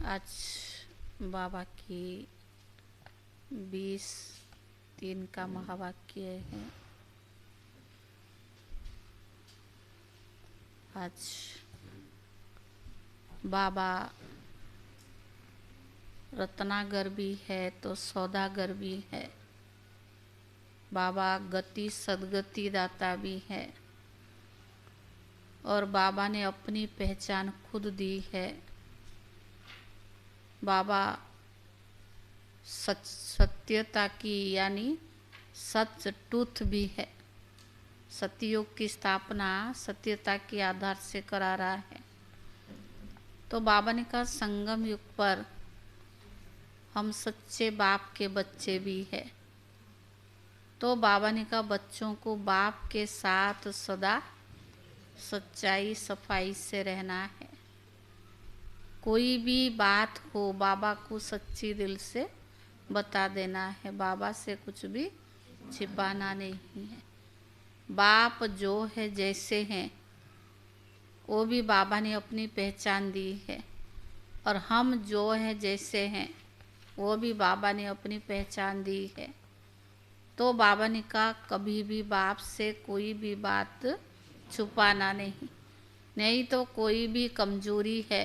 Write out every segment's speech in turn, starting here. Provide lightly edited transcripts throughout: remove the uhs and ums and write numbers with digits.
आज बाबा की 20-3 का महावाक्य है। आज बाबा रत्नागर भी है तो सौदागर भी है। बाबा गति सदगति दाता भी है और बाबा ने अपनी पहचान खुद दी है। बाबा सत्यता की यानी सच ट्रूथ भी है। सतयुग की स्थापना सत्यता के आधार से करा रहा है। तो बाबा ने कहा संगम युग पर हम सच्चे बाप के बच्चे भी है। तो बाबा ने कहा बच्चों को बाप के साथ सदा सच्चाई सफाई से रहना है। कोई भी बात हो बाबा को सच्ची दिल से बता देना है। बाबा से कुछ भी छिपाना नहीं है। बाप जो है जैसे हैं वो भी बाबा ने अपनी पहचान दी है और हम जो है जैसे हैं वो भी बाबा ने अपनी पहचान दी है। तो बाबा ने कहा कभी भी बाप से कोई भी बात छुपाना नहीं तो कोई भी कमजोरी है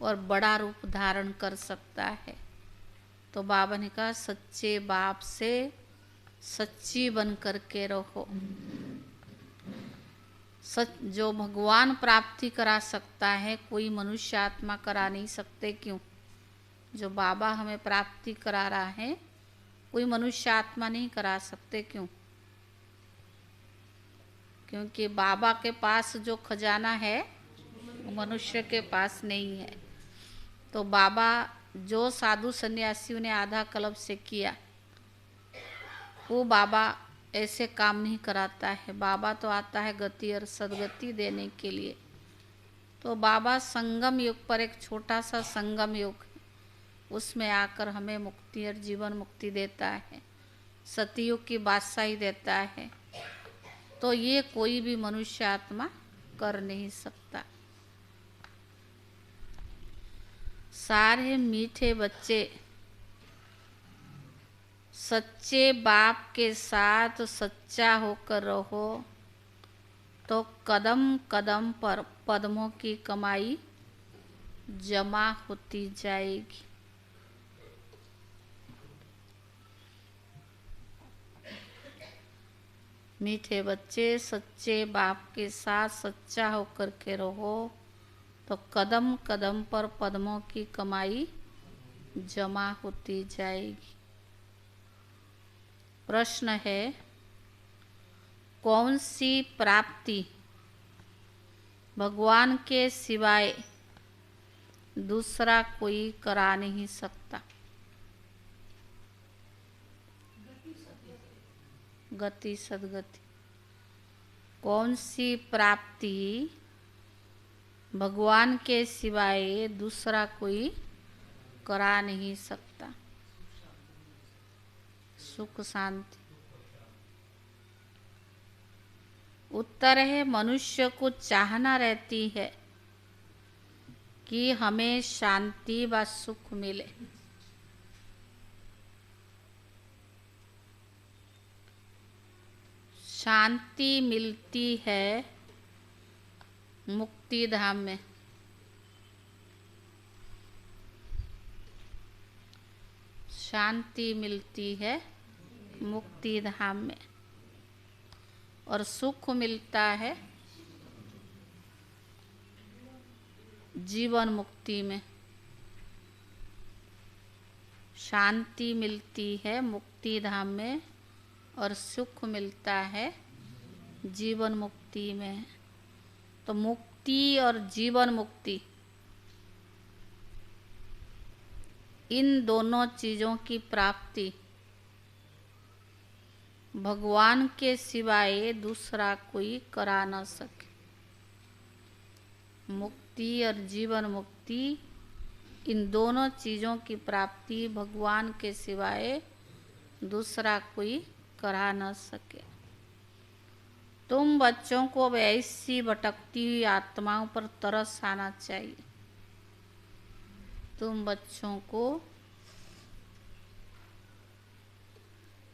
और बड़ा रूप धारण कर सकता है। तो बाबा ने कहा सच्चे बाप से सच्ची बन कर के रहो। सच जो भगवान प्राप्ति करा सकता है कोई मनुष्य आत्मा करा नहीं सकते। क्यों? जो बाबा हमें प्राप्ति करा रहा है कोई मनुष्य आत्मा नहीं करा सकते। क्यों? क्योंकि बाबा के पास जो खजाना है वो मनुष्य के पास नहीं है। तो बाबा जो साधु सन्यासियों ने आधा कल्प से किया वो बाबा ऐसे काम नहीं कराता है। बाबा तो आता है गति और सदगति देने के लिए। तो बाबा संगम युग पर एक छोटा सा संगम युग है उसमें आकर हमें मुक्ति और जीवन मुक्ति देता है। सतयुग की बादशाही देता है। तो ये कोई भी मनुष्य आत्मा कर नहीं सकता। सारे मीठे बच्चे सच्चे बाप के साथ सच्चा होकर रहो तो कदम कदम पर पद्मों की कमाई जमा होती जाएगी। मीठे बच्चे सच्चे बाप के साथ सच्चा होकर के रहो तो कदम कदम पर पद्मों की कमाई जमा होती जाएगी। प्रश्न है कौन सी प्राप्ति भगवान के सिवाय दूसरा कोई करा नहीं सकता? गति सदगति। कौन सी प्राप्ति भगवान के सिवाय दूसरा कोई करा नहीं सकता? सुख शांति। उत्तर है मनुष्य को चाहना रहती है कि हमें शांति व सुख मिले। शांति मिलती है मुक्ति धाम में। शांति मिलती है मुक्ति धाम में और सुख मिलता है जीवन मुक्ति में। शांति मिलती है मुक्ति धाम में और सुख मिलता है जीवन मुक्ति में। तो मुक्ति और जीवन मुक्ति इन दोनों चीज़ों की प्राप्ति भगवान के सिवाय दूसरा कोई करा न सके। मुक्ति और जीवन मुक्ति इन दोनों चीज़ों की प्राप्ति भगवान के सिवाय दूसरा कोई करा न सके। तुम बच्चों को अब ऐसी भटकती हुई आत्माओं पर तरस आना चाहिए। तुम बच्चों को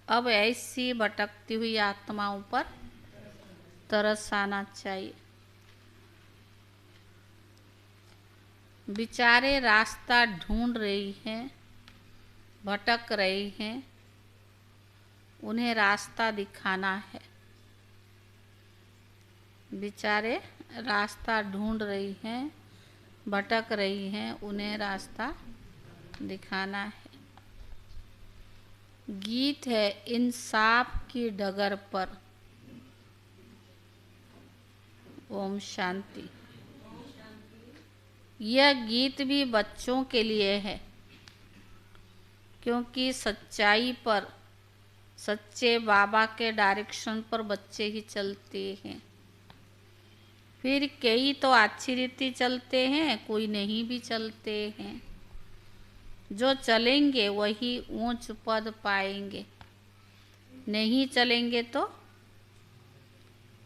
अब ऐसी भटकती हुई आत्माओं पर तरस आना चाहिए। बेचारे रास्ता ढूंढ रही हैं, भटक रही हैं, उन्हें रास्ता दिखाना है। बेचारे रास्ता ढूंढ रही हैं, भटक रही हैं, उन्हें रास्ता दिखाना है। गीत है इंसाफ की डगर पर। ओम शांति। यह गीत भी बच्चों के लिए है, क्योंकि सच्चाई पर, सच्चे बाबा के डायरेक्शन पर बच्चे ही चलते हैं। फिर कई तो अच्छी रीति चलते हैं, कोई नहीं भी चलते हैं। जो चलेंगे वही ऊंच पद पाएंगे, नहीं चलेंगे तो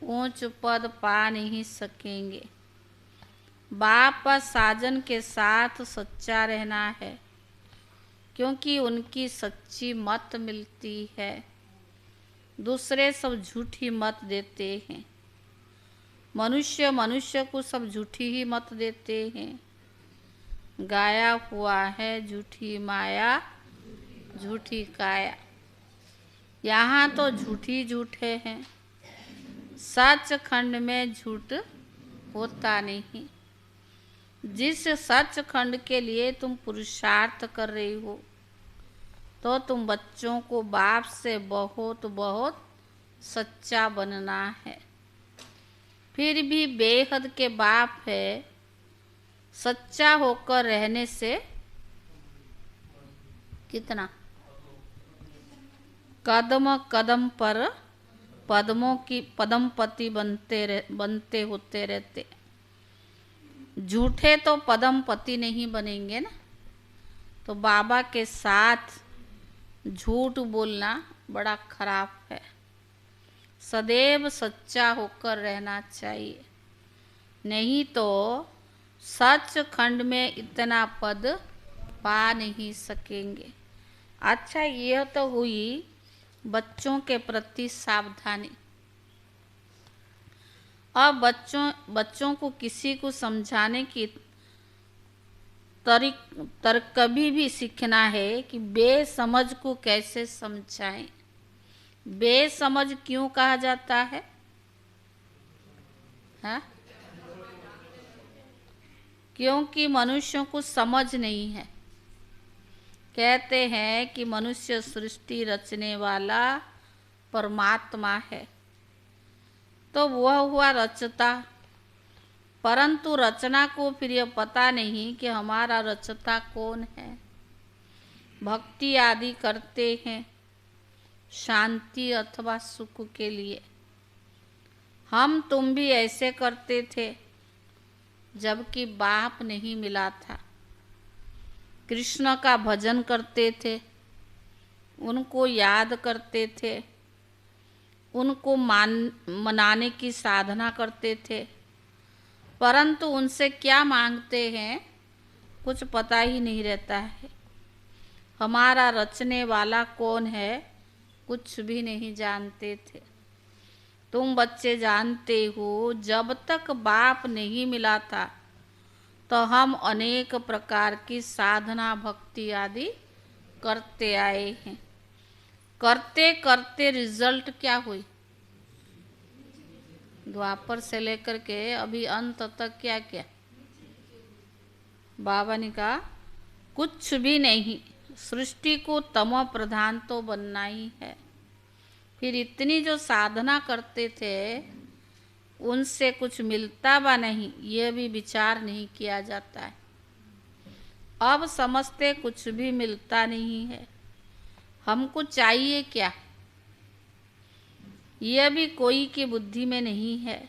ऊंच पद पा नहीं सकेंगे। बाप साजन के साथ सच्चा रहना है, क्योंकि उनकी सच्ची मत मिलती है। दूसरे सब झूठी मत देते हैं। मनुष्य को सब झूठी ही मत देते हैं। गाया हुआ है झूठी माया झूठी काया। यहाँ तो झूठी झूठे हैं। सच खंड में झूठ होता नहीं। जिस सच खंड के लिए तुम पुरुषार्थ कर रही हो, तो तुम बच्चों को बाप से बहुत बहुत सच्चा बनना है। फिर भी बेहद के बाप है, सच्चा होकर रहने से कितना कदम कदम पर पद्मों की पद्मपति बनते होते रहते। झूठे तो पद्मपति नहीं बनेंगे ना। तो बाबा के साथ झूठ बोलना बड़ा खराब है। सदैव सच्चा होकर रहना चाहिए, नहीं तो सच खंड में इतना पद पा नहीं सकेंगे। अच्छा, यह तो हुई बच्चों के प्रति सावधानी। अब बच्चों को किसी को समझाने की कभी भी सीखना है कि बेसमझ को कैसे समझाएं। बेसमझ क्यों कहा जाता है? हाँ? क्योंकि मनुष्यों को समझ नहीं है। कहते हैं कि मनुष्य सृष्टि रचने वाला परमात्मा है, तो वह हुआ रचता। परंतु रचना को फिर यह पता नहीं कि हमारा रचता कौन है। भक्ति आदि करते हैं शांति अथवा सुख के लिए। हम तुम भी ऐसे करते थे जबकि बाप नहीं मिला था। कृष्ण का भजन करते थे, उनको याद करते थे, उनको मनाने की साधना करते थे, परंतु उनसे क्या मांगते हैं कुछ पता ही नहीं रहता है। हमारा रचने वाला कौन है कुछ भी नहीं जानते थे। तुम बच्चे जानते हो, जब तक बाप नहीं मिला था तो हम अनेक प्रकार की साधना भक्ति आदि करते आए हैं। करते करते रिजल्ट क्या हुई? द्वापर से लेकर के अभी अंत तक क्या क्या? बाबा ने कहा कुछ भी नहीं। सृष्टि को तमो प्रधान तो बनना ही है। फिर इतनी जो साधना करते थे उनसे कुछ मिलता वा नहीं, ये भी विचार नहीं किया जाता है। अब समझते कुछ भी मिलता नहीं है। हमको चाहिए क्या, यह भी कोई की बुद्धि में नहीं है।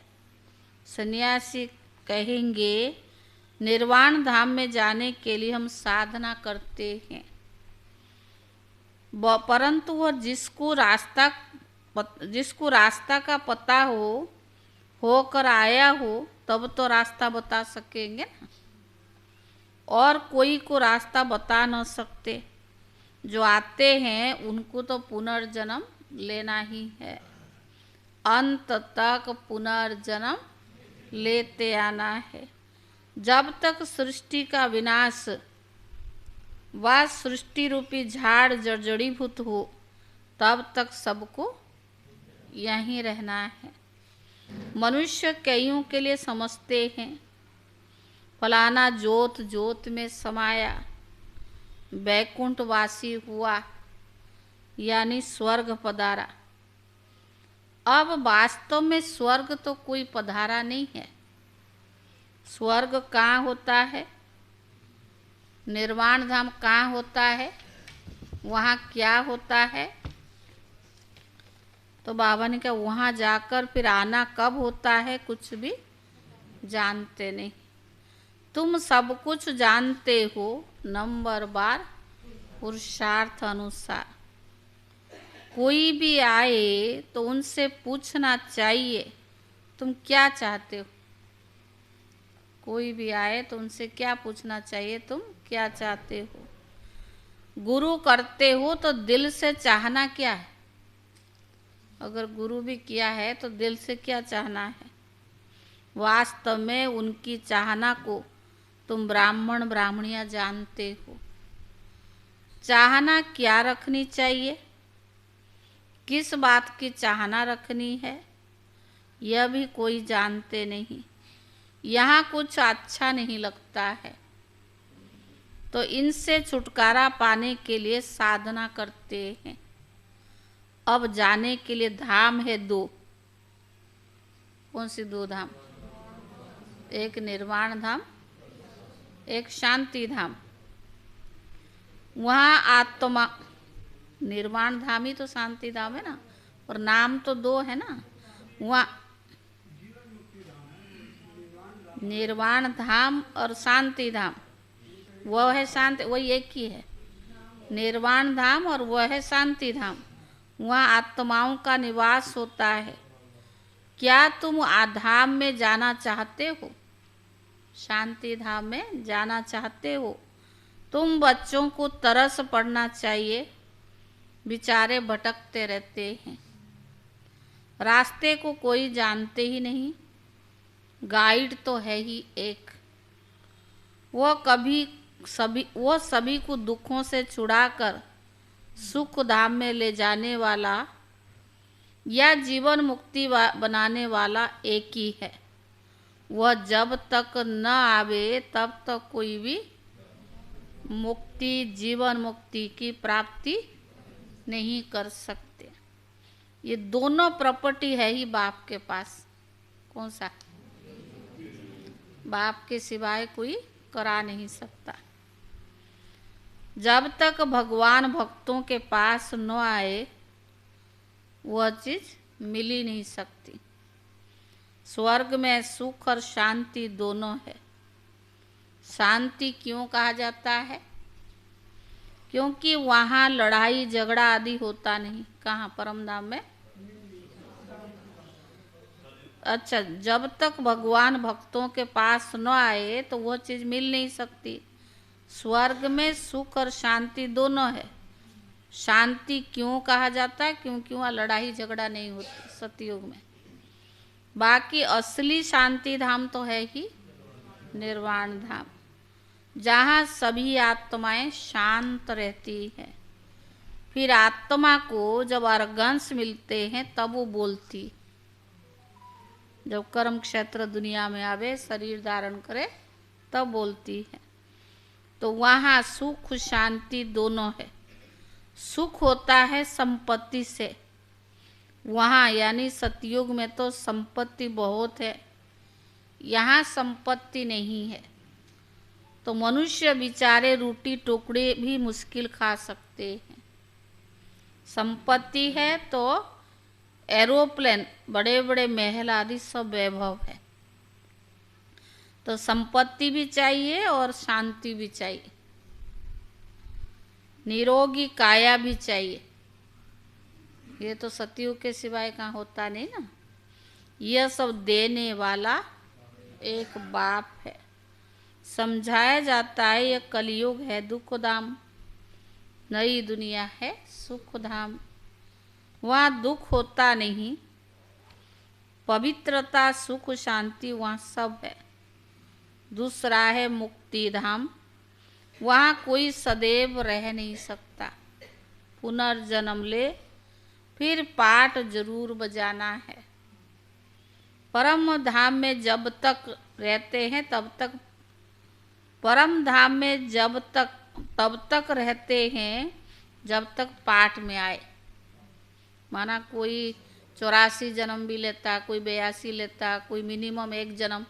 सन्यासी कहेंगे निर्वाण धाम में जाने के लिए हम साधना करते हैं, परंतु वह जिसको रास्ता का पता होकर आया हो तब तो रास्ता बता सकेंगे ना। और कोई को रास्ता बता न सकते। जो आते हैं उनको तो पुनर्जन्म लेना ही है, अंत तक पुनर्जन्म लेते आना है। जब तक सृष्टि का विनाश व सृष्टि रूपी झाड़ जर्जरीभूत हो, तब तक सबको यहीं रहना है। मनुष्य कईयों के लिए समझते हैं, फलाना जोत जोत में समाया, वैकुंठवासी हुआ, यानी स्वर्ग पधारा। अब वास्तव में स्वर्ग तो कोई पधारा नहीं है। स्वर्ग कहाँ होता है, निर्वाण धाम कहाँ होता है, वहाँ क्या होता है? तो बाबा ने कहा वहाँ जाकर फिर आना कब होता है कुछ भी जानते नहीं। तुम सब कुछ जानते हो, नंबर बार पुरुषार्थ अनुसार। कोई भी आए तो उनसे पूछना चाहिए तुम क्या चाहते हो। कोई भी आए तो उनसे क्या पूछना चाहिए, तुम क्या चाहते हो। गुरु करते हो तो दिल से चाहना क्या है। अगर गुरु भी किया है तो दिल से क्या चाहना है। वास्तव में उनकी चाहना को तुम ब्राह्मण ब्राह्मणियां जानते हो। चाहना क्या रखनी चाहिए, किस बात की चाहना रखनी है, यह भी कोई जानते नहीं। यहाँ कुछ अच्छा नहीं लगता है तो इनसे छुटकारा पाने के लिए साधना करते हैं। अब जाने के लिए धाम है दो। कौन सी दो धाम? एक निर्वाण धाम, एक शांति धाम। वहाँ आत्मा, निर्वाण धाम ही तो शांति धाम है ना, और नाम तो दो है ना। वहाँ निर्वाण धाम और शांति धाम, वह है शांति, वही एक ही है। निर्वाण धाम और वह है शांति धाम। वहाँ आत्माओं का निवास होता है। क्या तुम धाम में जाना चाहते हो, शांति धाम में जाना चाहते हो? तुम बच्चों को तरस पड़ना चाहिए, बेचारे भटकते रहते हैं, रास्ते को कोई जानते ही नहीं। गाइड तो है ही एक, वह सभी को दुखों से छुड़ाकर सुख धाम में ले जाने वाला या जीवन मुक्ति बनाने वाला एक ही है। वह जब तक न आवे तब तक कोई भी मुक्ति, जीवन मुक्ति की प्राप्ति नहीं कर सकते। ये दोनों प्रॉपर्टी है ही बाप के पास। कौन सा? बाप के सिवाय कोई करा नहीं सकता। जब तक भगवान भक्तों के पास न आए वह चीज मिल ही नहीं सकती। स्वर्ग में सुख और शांति दोनों है। शांति क्यों कहा जाता है? क्योंकि वहाँ लड़ाई झगड़ा आदि होता नहीं। कहाँ? परम धाम में। अच्छा, जब तक भगवान भक्तों के पास न आए तो वह चीज मिल नहीं सकती। स्वर्ग में सुख और शांति दोनों है। शांति क्यों कहा जाता है? क्योंकि वहाँ लड़ाई झगड़ा नहीं होती सतयुग में। बाकी असली शांति धाम तो है ही निर्वाण धाम, जहाँ सभी आत्माएं शांत रहती हैं। फिर आत्मा को जब अर्गंस मिलते हैं तब वो बोलती। जब कर्म क्षेत्र दुनिया में आवे, शरीर धारण करे, तब बोलती है। तो वहाँ सुख शांति दोनों है। सुख होता है संपत्ति से, वहाँ यानी सतयुग में तो संपत्ति बहुत है, यहाँ संपत्ति नहीं है। तो मनुष्य बेचारे रोटी टुकड़े भी मुश्किल खा सकते हैं। संपत्ति है तो एरोप्लेन, बड़े बड़े महल आदि सब वैभव है। तो संपत्ति भी चाहिए और शांति भी चाहिए, निरोगी काया भी चाहिए। ये तो सतयुग के सिवाय कहाँ होता नहीं ना। यह सब देने वाला एक बाप है। समझाया जाता है यह कलयुग है दुखधाम, नई दुनिया है सुखधाम। वहाँ दुख होता नहीं, पवित्रता सुख शांति वहाँ सब है। दूसरा है मुक्ति धाम, वहाँ कोई सदैव रह नहीं सकता, पुनर्जन्म ले फिर पाठ जरूर बजाना है। परम धाम में जब तक रहते हैं तब तक, परम धाम में तब तक रहते हैं जब तक पाठ में आए। माना कोई 84 जन्म भी लेता, कोई 82 लेता, कोई मिनिमम 1 जन्म,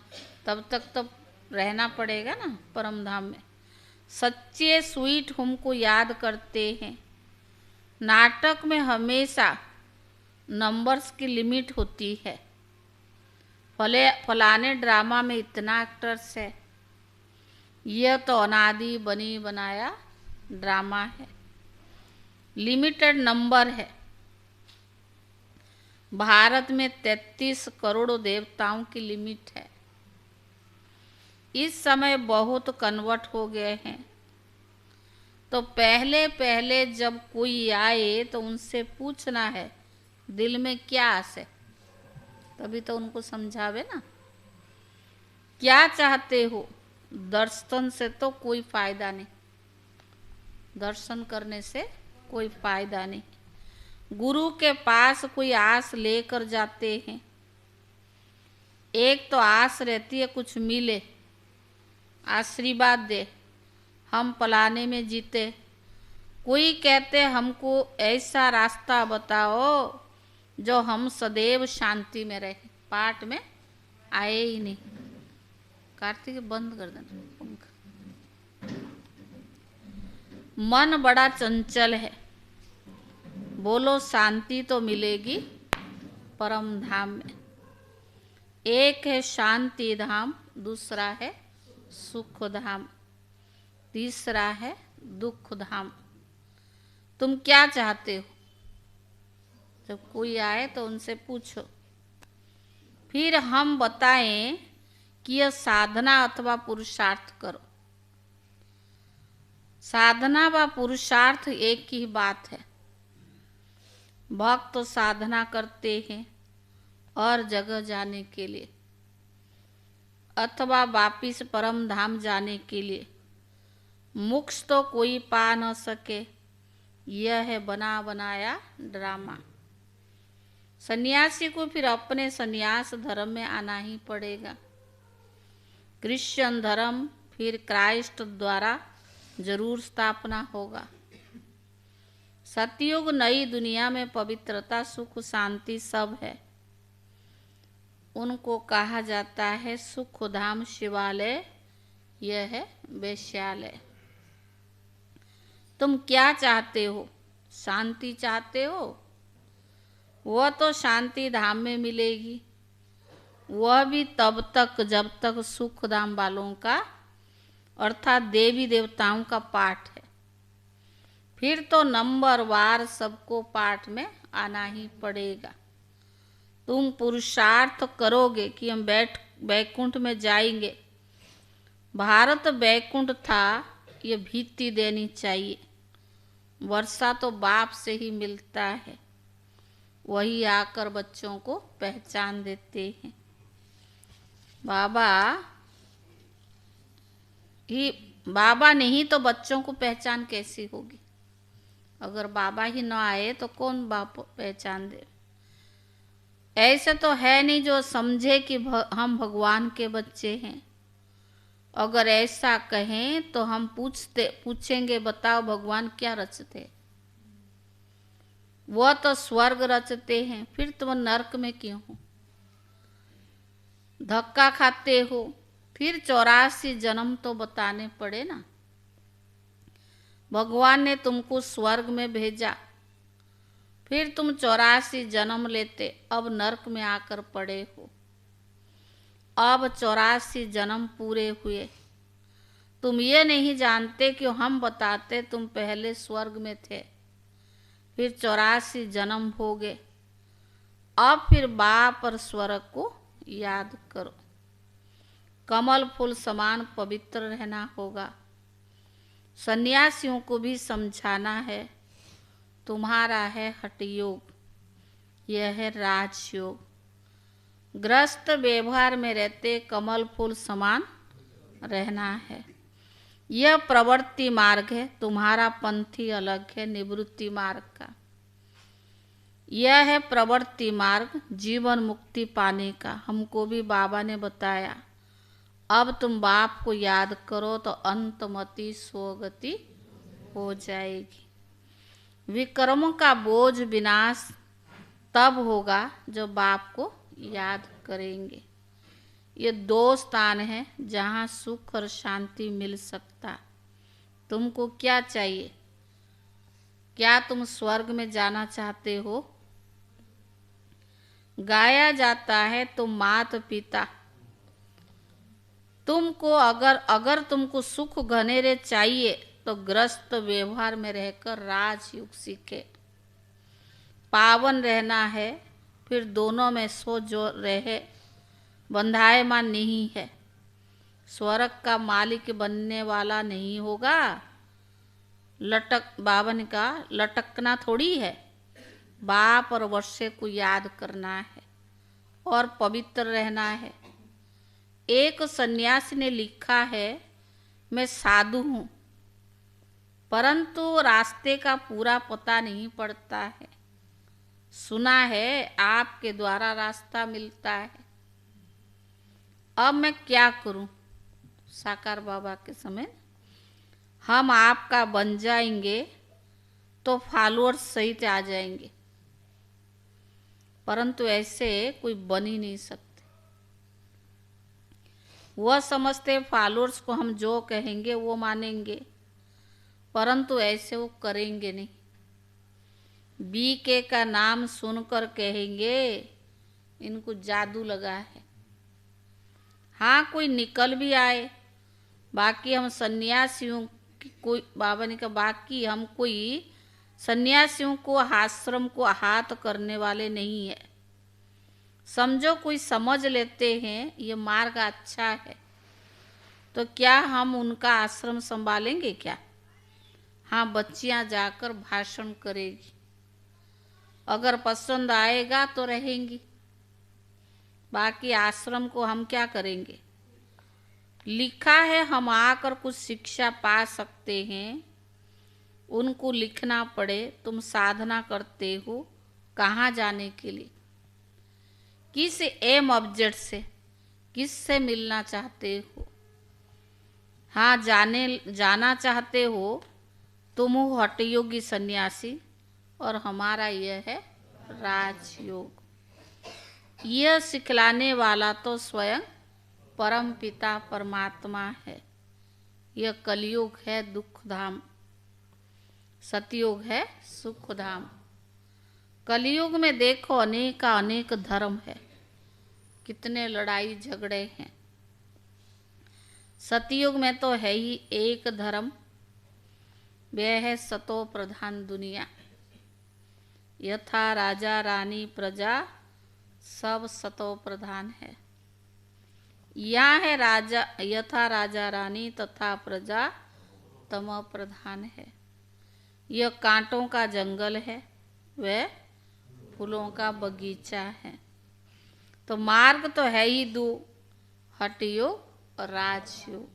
तब तक तो रहना पड़ेगा ना परम धाम में। सच्चे स्वीट हमको याद करते हैं। नाटक में हमेशा नंबर्स की लिमिट होती है। फलाने ड्रामा में इतना एक्टर्स है, यह तो अनादि बनी बनाया ड्रामा है, लिमिटेड नंबर है। भारत में 33 करोड़ देवताओं की लिमिट है। इस समय बहुत कन्वर्ट हो गए हैं। तो पहले पहले जब कोई आए तो उनसे पूछना है दिल में क्या आस है, तभी तो उनको समझावे ना। क्या चाहते हो? दर्शन से तो कोई फायदा नहीं, दर्शन करने से कोई फायदा नहीं। गुरु के पास कोई आस लेकर जाते हैं। एक तो आस रहती है कुछ मिले, आशीर्वाद दे, हम फलाने में जीते। कोई कहते हमको ऐसा रास्ता बताओ जो हम सदैव शांति में रहे, पाठ में आए ही नहीं। कार्तिक बंद कर देना पंखा। मन बड़ा चंचल है, बोलो शांति तो मिलेगी परम धाम में। एक है शांति धाम, दूसरा है सुख धाम, तीसरा है दुख धाम। तुम क्या चाहते हो? जब कोई आए तो उनसे पूछो, फिर हम बताएं कि यह साधना अथवा पुरुषार्थ करो। साधना व पुरुषार्थ एक ही बात है। भक्त तो साधना करते हैं और जगह जाने के लिए अथवा वापिस परम धाम जाने के लिए। मोक्ष तो कोई पा न सके, यह है बना बनाया ड्रामा। सन्यासी को फिर अपने सन्यास धर्म में आना ही पड़ेगा। क्रिश्चियन धर्म फिर क्राइस्ट द्वारा जरूर स्थापना होगा। सतयुग नई दुनिया में पवित्रता सुख शांति सब है। उनको कहा जाता है सुखधाम शिवालय, यह है वेश्यालय। तुम क्या चाहते हो? शांति चाहते हो? वह तो शांति धाम में मिलेगी, वह भी तब तक जब तक सुखधाम वालों का अर्थात देवी देवताओं का पाठ है। फिर तो नंबर वार सबको पाठ में आना ही पड़ेगा। तुम पुरुषार्थ करोगे कि हम बैकुंठ में जाएंगे। भारत बैकुंठ था, ये भीति देनी चाहिए। वर्षा तो बाप से ही मिलता है, वही आकर बच्चों को पहचान देते हैं। बाबा नहीं तो बच्चों को पहचान कैसी होगी? अगर बाबा ही न आए तो कौन बाप पहचान दे? ऐसे तो है नहीं जो समझे कि हम भगवान के बच्चे हैं। अगर ऐसा कहें तो हम पूछेंगे बताओ भगवान क्या रचते? वह तो स्वर्ग रचते हैं, फिर तुम नरक में क्यों हो? धक्का खाते हो, फिर 84 जन्म तो बताने पड़े ना। भगवान ने तुमको स्वर्ग में भेजा, फिर तुम 84 जन्म लेते, अब नरक में आकर पड़े हो। अब 84 जन्म पूरे हुए। तुम ये नहीं जानते कि हम बताते तुम पहले स्वर्ग में थे, फिर 84 जन्म हो गए। अब फिर बाप और स्वर्ग को याद करो। कमल फूल समान पवित्र रहना होगा। सन्यासियों को भी समझाना है, तुम्हारा है हठ योग, यह है राजयोग। ग्रस्त व्यवहार में रहते कमल फूल समान रहना है। यह प्रवृत्ति मार्ग है, तुम्हारा पंथी अलग है निवृत्ति मार्ग का। यह है प्रवृत्ति मार्ग जीवन मुक्ति पाने का। हमको भी बाबा ने बताया, अब तुम बाप को याद करो तो अंतमति स्वगति हो जाएगी। विक्रमों का बोझ विनाश तब होगा जब बाप को याद करेंगे। ये 2 स्थान हैं जहाँ सुख और शांति मिल सकता। तुमको क्या चाहिए? क्या तुम स्वर्ग में जाना चाहते हो? गाया जाता है तुम माता पिता, तुमको अगर तुमको सुख घनेरे चाहिए तो ग्रस्त व्यवहार में रहकर राजयोग सीखे। पावन रहना है, फिर दोनों में सो जो रहे बंधायमान नहीं है। स्वर्ग का मालिक बनने वाला नहीं होगा। बावन का लटकना थोड़ी है। बाप और वर्षे को याद करना है और पवित्र रहना है। एक सन्यासी ने लिखा है, मैं साधु हूँ परंतु रास्ते का पूरा पता नहीं पड़ता है। सुना है आपके द्वारा रास्ता मिलता है। अब मैं क्या करूं? साकार बाबा के समय हम आपका बन जाएंगे तो फॉलोअर्स सहित आ जाएंगे, परंतु ऐसे कोई बन ही नहीं सकते। वह समझते फॉलोअर्स को हम जो कहेंगे वो मानेंगे, परंतु ऐसे वो करेंगे नहीं। बीके का नाम सुनकर कहेंगे इनको जादू लगा है। हाँ, कोई निकल भी आए, बाकी हम सन्यासियों की कोई बाबा ने कहा, बाकी हम कोई सन्यासियों को आश्रम को आहत करने वाले नहीं है। समझो कोई समझ लेते हैं ये मार्ग अच्छा है तो क्या हम उनका आश्रम संभालेंगे क्या? हाँ, बच्चियां जाकर भाषण करेगी, अगर पसंद आएगा तो रहेंगी, बाकी आश्रम को हम क्या करेंगे? लिखा है हम आकर कुछ शिक्षा पा सकते हैं, उनको लिखना पड़े तुम साधना करते हो कहाँ जाने के लिए, किस एम ऑब्जेक्ट से, किससे मिलना चाहते हो। हाँ, जाना चाहते हो तुम हो हठयोगी सन्यासी और हमारा यह है राजयोग। यह सिखलाने वाला तो स्वयं परम पिता परमात्मा है। यह कलयुग है दुख धाम, सतयुग है सुख धाम। कलयुग में देखो अनेक धर्म है, कितने लड़ाई झगड़े हैं। सतयुग में तो है ही एक धर्म, वह है सतो प्रधान दुनिया। यथा राजा रानी प्रजा सब सतो प्रधान है। यहाँ है राजा, यथा राजा रानी तथा प्रजा तम प्रधान है। यह कांटों का जंगल है, वह फूलों का बगीचा है। तो मार्ग तो है ही 2, हठयोग और राजयोग।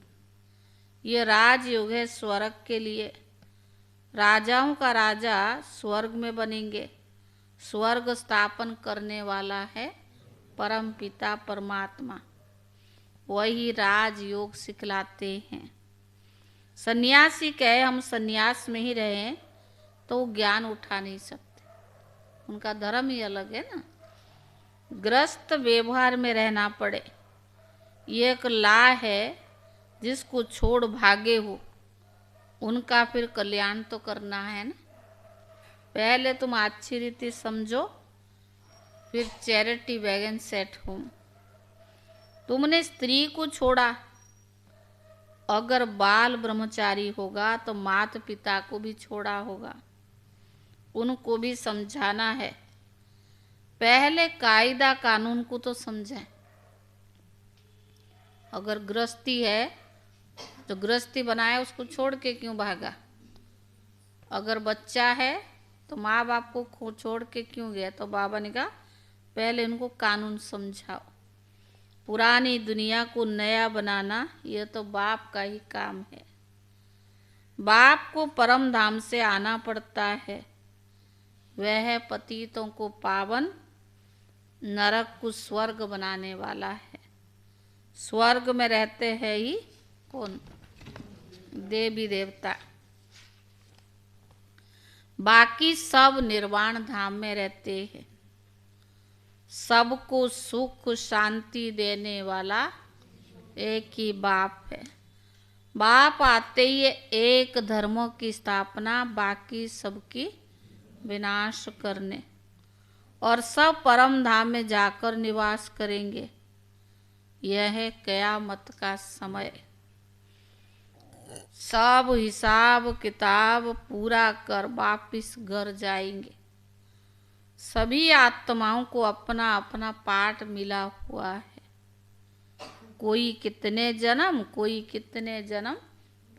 ये राजयोग है स्वर्ग के लिए। राजाओं का राजा स्वर्ग में बनेंगे। स्वर्ग स्थापन करने वाला है परम पिता परमात्मा, वही राजयोग सिखलाते हैं। सन्यासी कहे हम सन्यास में ही रहें तो ज्ञान उठा नहीं सकते, उनका धर्म ही अलग है ना। ग्रस्त व्यवहार में रहना पड़े, ये एक ला है। जिसको छोड़ भागे हो उनका फिर कल्याण तो करना है ना। पहले तुम अच्छी रीति समझो, फिर चैरिटी वैगन सेट होम। तुमने स्त्री को छोड़ा, अगर बाल ब्रह्मचारी होगा तो माता पिता को भी छोड़ा होगा, उनको भी समझाना है। पहले कायदा कानून को तो समझें। अगर गृहस्थी है तो गृहस्थी बनाया उसको छोड़ के क्यों भागा? अगर बच्चा है तो माँ बाप को छोड़ के क्यों गया? तो बाबा ने कहा पहले उनको कानून समझाओ। पुरानी दुनिया को नया बनाना यह तो बाप का ही काम है। बाप को परम धाम से आना पड़ता है। वह पतितों को पावन, नरक को स्वर्ग बनाने वाला है। स्वर्ग में रहते हैं ही कौन? देवी देवता। बाकी सब निर्वाण धाम में रहते हैं। सबको सुख शांति देने वाला एक ही बाप है। बाप आते ही एक धर्मों की स्थापना, बाकी सबकी विनाश करने, और सब परम धाम में जाकर निवास करेंगे। यह है कयामत का समय। सब हिसाब किताब पूरा कर वापिस घर जाएंगे। सभी आत्माओं को अपना अपना पाठ मिला हुआ है। कोई कितने जन्म, कोई कितने जन्म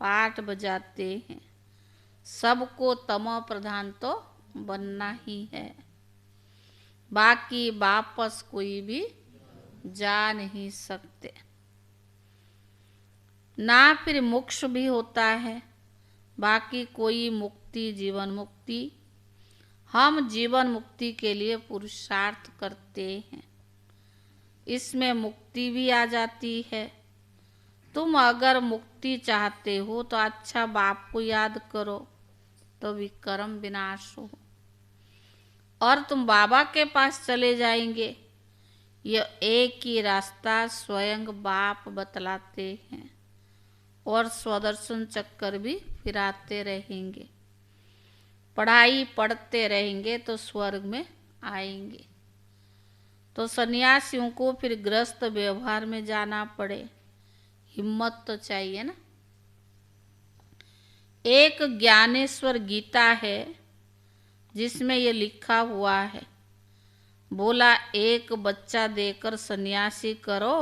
पाठ बजाते हैं। सबको तमो प्रधान तो बनना ही है। बाकी वापस कोई भी जा नहीं सकते। ना फिर मोक्ष भी होता है। बाकी कोई मुक्ति, जीवन मुक्ति। हम जीवन मुक्ति के लिए पुरुषार्थ करते हैं। इसमें मुक्ति भी आ जाती है। तुम अगर मुक्ति चाहते हो तो अच्छा बाप को याद करो तो विकर्म विनाश हो, और तुम बाबा के पास चले जाएंगे। यह एक ही रास्ता स्वयं बाप बतलाते हैं, और स्वदर्शन चक्कर भी फिराते रहेंगे। पढ़ाई पढ़ते रहेंगे तो स्वर्ग में आएंगे। तो सन्यासियों को फिर गृहस्थ व्यवहार में जाना पड़े, हिम्मत तो चाहिए ना। एक ज्ञानेश्वर गीता है जिसमें ये लिखा हुआ है, बोला एक बच्चा देकर सन्यासी करो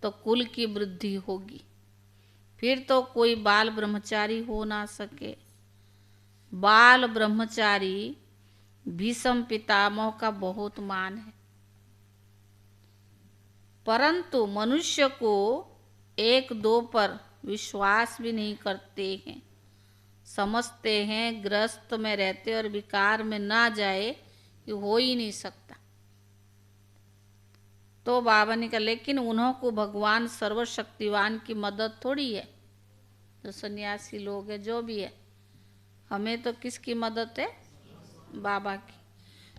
तो कुल की वृद्धि होगी। फिर तो कोई बाल ब्रह्मचारी हो ना सके। बाल ब्रह्मचारी भीष्म पितामह का बहुत मान है, परंतु मनुष्य को एक दो पर विश्वास भी नहीं करते हैं। समझते हैं गृहस्थ में रहते और विकार में ना जाए कि हो ही नहीं सकता। तो बाबा ने कहा लेकिन उन्हों को भगवान सर्वशक्तिवान की मदद थोड़ी है। जो सन्यासी लोग हैं जो भी है, हमें तो किसकी मदद है? बाबा की।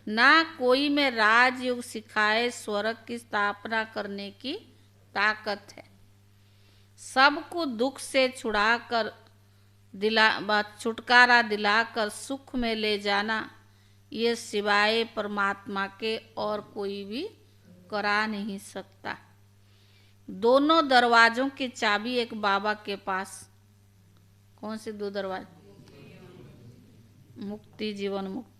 ना कोई में राजयोग सिखाए स्वर्ग की स्थापना करने की ताकत है। सबको दुख से छुटकारा दिलाकर सुख में ले जाना, ये सिवाय परमात्मा के और कोई भी करा नहीं सकता। दोनों दरवाजों की चाबी एक बाबा के पास। कौन से दो दरवाजे? मुक्ति, जीवन मुक्ति।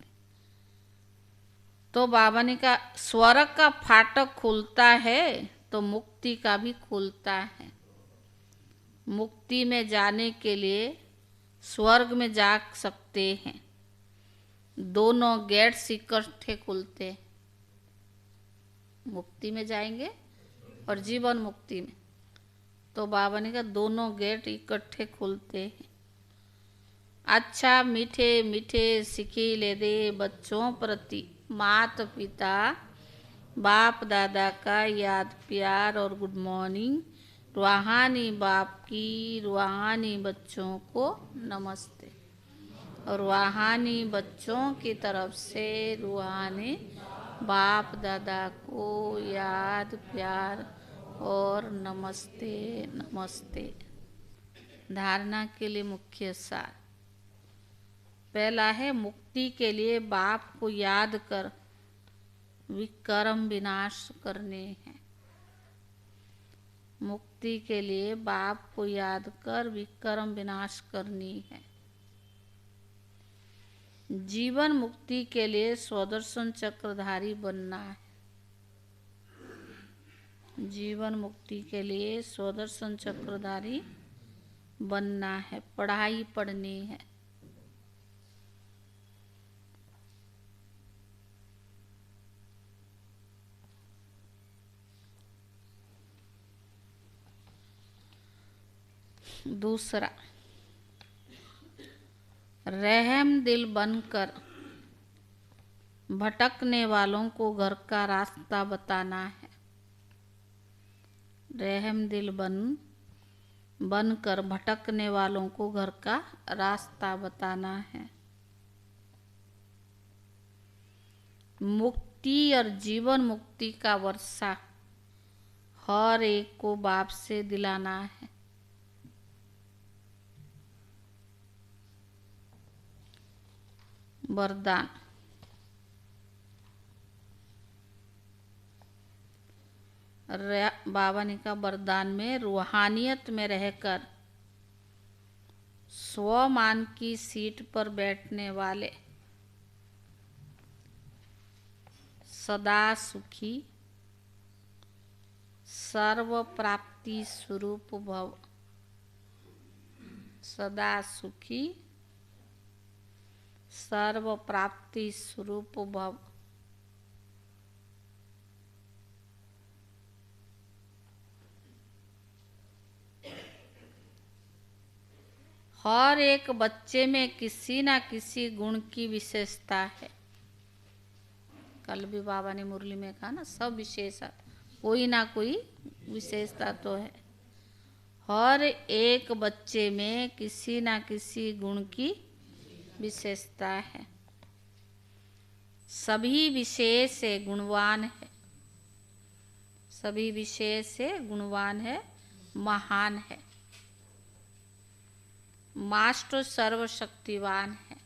तो बाबा ने कहा स्वर्ग का फाटक खुलता है तो मुक्ति का भी खुलता है। मुक्ति में जाने के लिए स्वर्ग में जा सकते हैं। दोनों गेट्स इकट्ठे खुलते हैं। मुक्ति में जाएंगे और जीवन मुक्ति में। तो बाबा ने कहा दोनों गेट इकट्ठे खुलते हैं। अच्छा मीठे मीठे सिखी ले दे बच्चों प्रति मात पिता बाप दादा का याद प्यार और गुड मॉर्निंग। रूहानी बाप की रूहानी बच्चों को नमस्ते, और रूहानी बच्चों की तरफ से रूहानी बाप दादा को याद प्यार और नमस्ते नमस्ते। धारणा के लिए मुख्य सार। पहला है मुक्ति के लिए बाप को याद कर विकर्म विनाश करने हैं। मुक्ति के लिए बाप को याद कर विकर्म विनाश करनी है। जीवन मुक्ति के लिए स्वदर्शन चक्रधारी बनना है। जीवन मुक्ति के लिए स्वदर्शन चक्रधारी बनना है, पढ़ाई पढ़नी है। दूसरा, रहम दिल बनकर भटकने वालों को घर का रास्ता बताना है। रहम दिल बनकर भटकने वालों को घर का रास्ता बताना है। मुक्ति और जीवन मुक्ति का वर्षा हर एक को बाप से दिलाना है। वरदान, बाबा ने कहा वरदान में रूहानियत में रहकर स्वमान की सीट पर बैठने वाले सदा सुखी सर्व प्राप्ति स्वरूप भव। सदा सुखी सर्व प्राप्ति स्वरूप भव। हर एक बच्चे में किसी ना किसी गुण की विशेषता है। कल भी बाबा ने मुरली में कहा ना, सब विशेषता, कोई ना कोई विशेषता तो है। हर एक बच्चे में किसी ना किसी गुण की विशेषता है। सभी विशेष से गुणवान है, सभी विशेष से गुणवान है, महान है। मास्टर सर्वशक्तिवान है।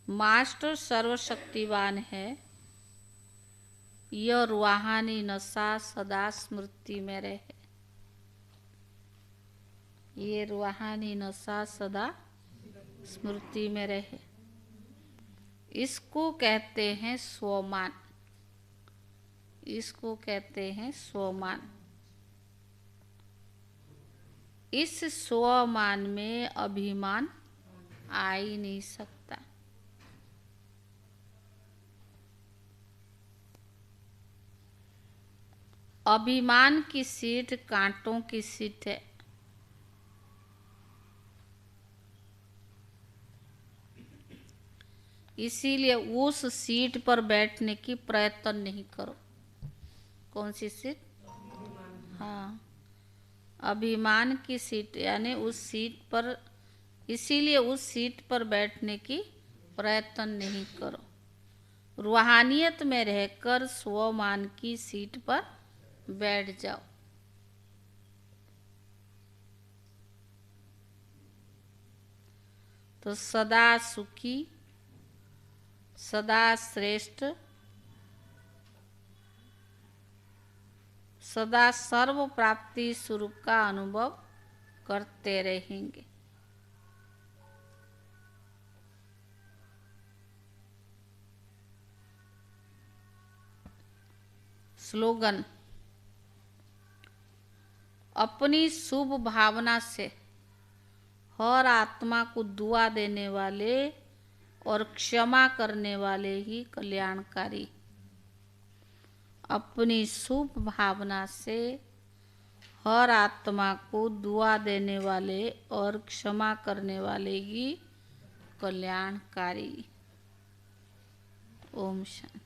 मास्टर सर्वशक्तिवान है। यह रूहानी नशा सदा स्मृति में रहे। ये रूहानी नशा सदा स्मृति में रहे। इसको कहते हैं स्वमान। इसको कहते हैं स्वमान। इस स्वमान में अभिमान आ ही नहीं सकता। अभिमान की सीट कांटों की सीट है। इसीलिए उस सीट पर बैठने की प्रयत्न नहीं करो। कौन सी सीट? हाँ, अभिमान की सीट, यानी उस सीट पर, इसीलिए उस सीट पर बैठने की प्रयत्न नहीं करो। रूहानियत में रहकर स्वमान की सीट पर बैठ जाओ। तो सदा सुखी, सदा श्रेष्ठ, सदा सर्व प्राप्ति स्वरूप का अनुभव करते रहेंगे। स्लोगन, अपनी शुभ भावना से हर आत्मा को दुआ देने वाले और क्षमा करने वाले ही कल्याणकारी। अपनी शुभ भावना से हर आत्मा को दुआ देने वाले और क्षमा करने वाले ही कल्याणकारी। ओम शांति।